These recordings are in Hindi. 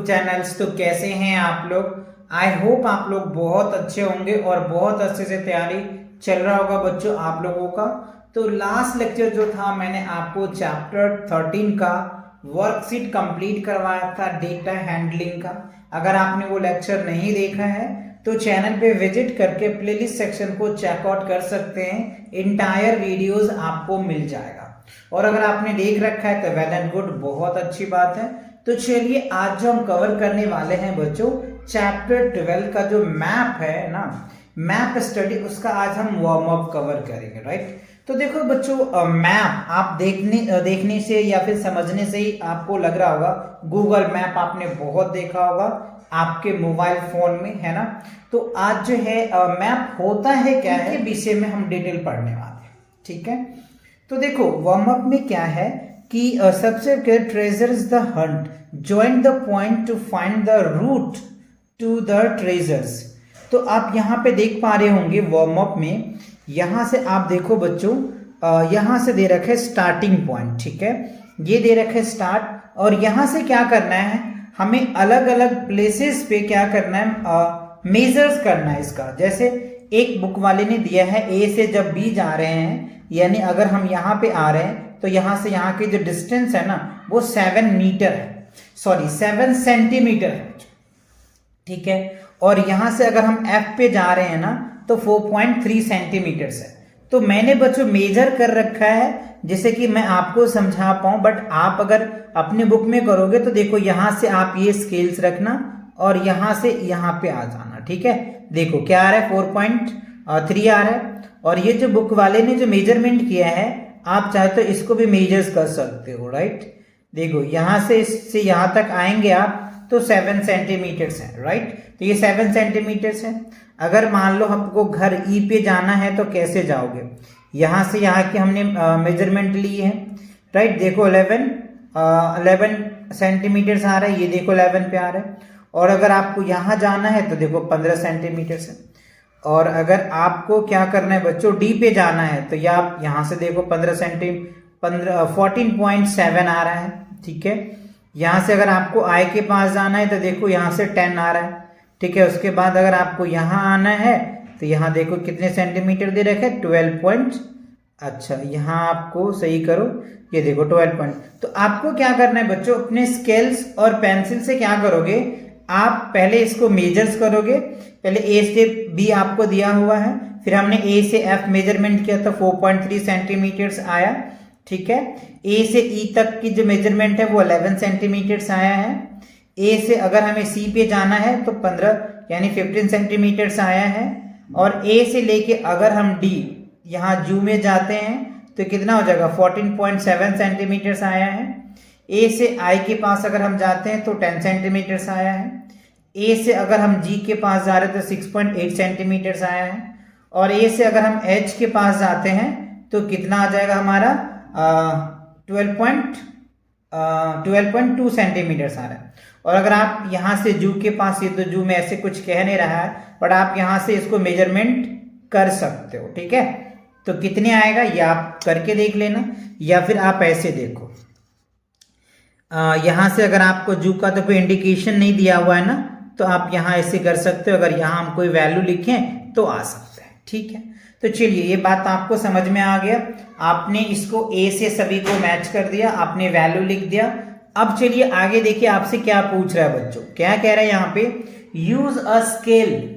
चैनल्स। तो कैसे हैं आप लोग? आई होप आप लोग बहुत अच्छे होंगे और बहुत अच्छे से तैयारी चल रहा होगा बच्चों आप लोगों का। तो लास्ट लेक्चर जो था मैंने आपको चैप्टर 13 का वर्कशीट कंप्लीट करवाया था डेटा हैंडलिंग का। अगर आपने वो लेक्चर नहीं देखा है तो चैनल पे विजिट करके प्लेलिस्ट सेक्शन को चेकआउट कर सकते हैं। इंटायर वीडियोस आपको मिल जाएगा। और अगर आपने देख रखा है तो वेल एंड गुड, बहुत अच्छी बात है। तो चलिए आज जो हम कवर करने वाले हैं बच्चों चैप्टर 12 का जो मैप है ना, मैप स्टडी, उसका आज हम वार्म अप कवर करेंगे, राइट। तो देखो बच्चों मैप आप देखने से या फिर समझने से ही आपको लग रहा होगा, गूगल मैप आपने बहुत देखा होगा आपके मोबाइल फोन में, है ना। तो आज जो है मैप होता है क्या है विषय में हम डिटेल पढ़ने वाले हैं, ठीक है। तो देखो वार्म अप में क्या है कि सबसे treasures the hunt, join the point to find the route to the treasures. तो आप यहाँ पे देख पा रहे होंगे वार्म अप में, यहाँ से आप देखो बच्चों, यहाँ से दे रखे स्टार्टिंग पॉइंट, ठीक है, ये दे रखे स्टार्ट, और यहाँ से क्या करना है हमें अलग अलग प्लेसेस पे क्या करना है, मेजर्स करना है इसका। जैसे एक बुक वाले ने दिया है ए से जब बी जा रहे हैं, यानी अगर हम यहाँ पे आ रहे हैं तो यहाँ से यहाँ की जो डिस्टेंस है ना वो 7 मीटर है, सॉरी 7 सेंटीमीटर है, ठीक है। और यहाँ से अगर हम एफ पे जा रहे हैं ना तो 4.3 सेंटीमीटर है। तो मैंने बच्चों मेजर कर रखा है जिससे कि मैं आपको समझा पाऊं, बट आप अगर अपने बुक में करोगे तो देखो यहाँ से आप ये स्केल्स रखना और यहाँ से यहाँ पे आ जाना, ठीक है। देखो क्या आ रहा है 4.3 आ रहा है। और ये जो बुक वाले ने जो मेजरमेंट किया है आप चाहे तो इसको भी मेजर्स कर सकते हो, राइट। देखो यहाँ से इससे यहाँ तक आएंगे आप तो 7 सेंटीमीटर्स है, राइट। तो ये 7 सेंटीमीटर्स है। अगर मान लो आपको घर ई पे जाना है तो कैसे जाओगे, यहाँ से यहाँ की हमने मेजरमेंट ली है, राइट। देखो 11 सेंटीमीटर्स आ रहा है, ये देखो 11 पे आ रहा है। और अगर आपको यहाँ जाना है तो देखो 15 सेंटीमीटर्स है। और अगर आपको क्या करना है बच्चों डी पे जाना है तो या आप यहाँ से देखो 14.7 आ रहा है, ठीक है। यहाँ से अगर आपको आई के पास जाना है तो देखो यहाँ से 10 आ रहा है, ठीक है। उसके बाद अगर आपको यहाँ आना है तो यहाँ देखो कितने सेंटीमीटर दे रखे 12 अच्छा यहाँ आपको सही करो, ये देखो 12 तो आपको क्या करना है बच्चों, अपने स्केल्स और पेंसिल से क्या करोगे, आप पहले इसको मेजर्स करोगे। पहले ए से बी आपको दिया हुआ है, फिर हमने ए से एफ मेजरमेंट किया तो 4.3 सेंटीमीटर्स आया, ठीक है। ए से ई तक की जो मेजरमेंट है वो 11 सेंटीमीटर्स आया है। ए से अगर हमें सी पे जाना है तो 15 यानी 15 सेंटीमीटर्स आया है। और ए से लेके अगर हम डी यहाँ जू में जाते हैं तो कितना हो जाएगा 14.7 सेंटीमीटर्स आया है। ए से आई के पास अगर हम जाते हैं तो 10 सेंटीमीटर्स आया है। ए से अगर हम जी के पास जा रहे हैं तो 6.8 सेंटीमीटर्स आया है। और ए से अगर हम एच के पास जाते हैं तो कितना आ जाएगा हमारा 12.2 सेंटीमीटर्स आ रहा है। और अगर आप यहाँ से जू के पास, ये तो जू में ऐसे कुछ कह नहीं रहा है बट आप यहाँ से इसको मेजरमेंट कर सकते हो, ठीक है। तो कितने आएगा ये आप करके देख लेना, या फिर आप ऐसे देखो, यहाँ से अगर आपको जू का तो कोई इंडिकेशन नहीं दिया हुआ है ना तो आप यहाँ ऐसे कर सकते हो। अगर यहाँ हम कोई वैल्यू लिखें तो आ सकते हैं, ठीक है। तो चलिए ये बात आपको समझ में आ गया, आपने इसको ए से सभी को मैच कर दिया, आपने वैल्यू लिख दिया। अब चलिए आगे देखिए आपसे क्या पूछ रहा है बच्चों, क्या कह रहा है यहाँ पे, यूज अ स्केल।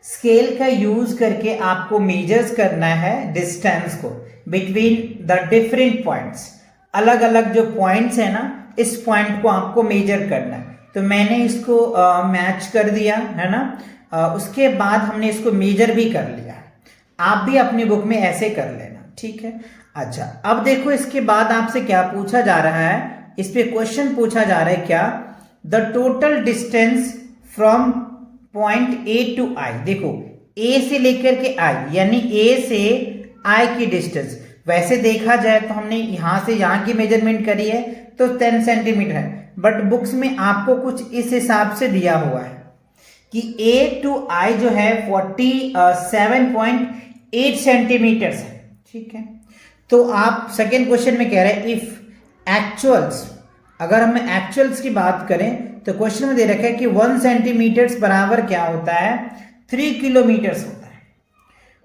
स्केल का यूज करके आपको मेजर्स करना है डिस्टेंस को बिटवीन द डिफरेंट पॉइंट्स। अलग अलग जो पॉइंट्स है ना इस पॉइंट को आपको मेजर करना है। तो मैंने इसको मैच कर दिया है ना। उसके बाद हमने इसको मेजर भी कर लिया है। आप भी अपनी बुक में ऐसे कर लेना, ठीक है। अच्छा अब देखो इसके बाद आपसे क्या पूछा जा रहा है, इस पे क्वेश्चन पूछा जा रहा है क्या, the total distance from point A to I. देखो ए से लेकर के आई यानी ए से आई की डिस्टेंस, वैसे देखा जाए तो हमने यहां से यहां की मेजरमेंट करी है तो 10 सेंटीमीटर है, बट बुक्स में आपको कुछ इस हिसाब से दिया हुआ है कि ए टू आई जो है 47.8 सेंटीमीटर है, ठीक है। तो आप सेकेंड क्वेश्चन में कह रहे हैं इफ एक्चुअल्स, अगर हम एक्चुअल्स की बात करें तो क्वेश्चन में दे रखा है कि 1 सेंटीमीटर बराबर क्या होता है, 3 किलोमीटर होता है।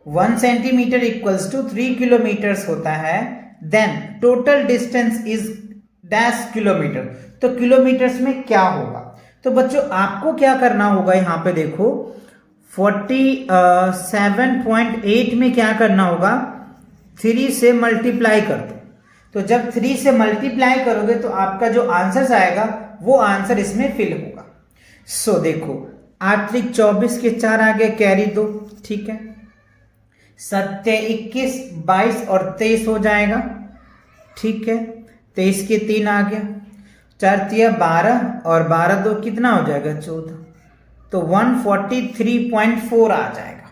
1 सेंटीमीटर इक्वल्स टू 3 किलोमीटर होता है। Then total distance is dash kilometre, तो किलोमीटर्स में क्या होगा। तो बच्चों आपको क्या करना होगा, यहाँ पे देखो 47.8 में क्या करना होगा, 3 से मल्टीप्लाई कर दो। तो जब 3 से मल्टीप्लाई करोगे तो आपका जो आंसर आएगा वो आंसर इसमें फिल होगा। सो देखो 8 3 24 के 4 आगे कैरी 2, ठीक है, 7 21 22 और 23 हो जाएगा, ठीक है, 23 के 3 आ गया, 4 3 12 और 12 2 कितना हो जाएगा 14, तो 143.4 आ जाएगा।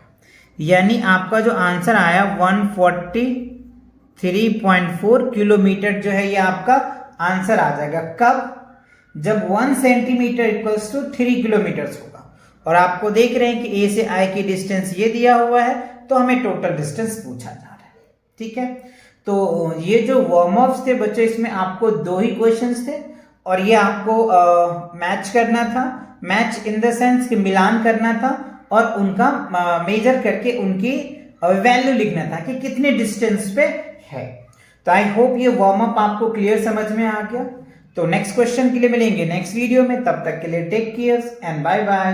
यानी आपका जो आंसर आया 143.4 किलोमीटर जो है ये आपका आंसर आ जाएगा। कब, जब 1 सेंटीमीटर इक्वल्स टू 3 किलोमीटर होगा। और आपको देख रहे हैं कि ए से आई की डिस्टेंस ये दिया हुआ है, तो हमें टोटल डिस्टेंस पूछा जा रहा है, ठीक है। तो ये जो वार्म अप्स थे बच्चों, इसमें आपको 2 ही क्वेश्चंस थे और ये आपको मैच करना था, मैच इन द सेंस कि मिलान करना था और उनका मेजर करके उनकी वैल्यू लिखना था कि कितने डिस्टेंस पे है। तो आई होप ये वार्म अप आपको क्लियर समझ में आ गया। तो नेक्स्ट क्वेश्चन के लिए मिलेंगे नेक्स्ट वीडियो में, तब तक के लिए take care and bye bye.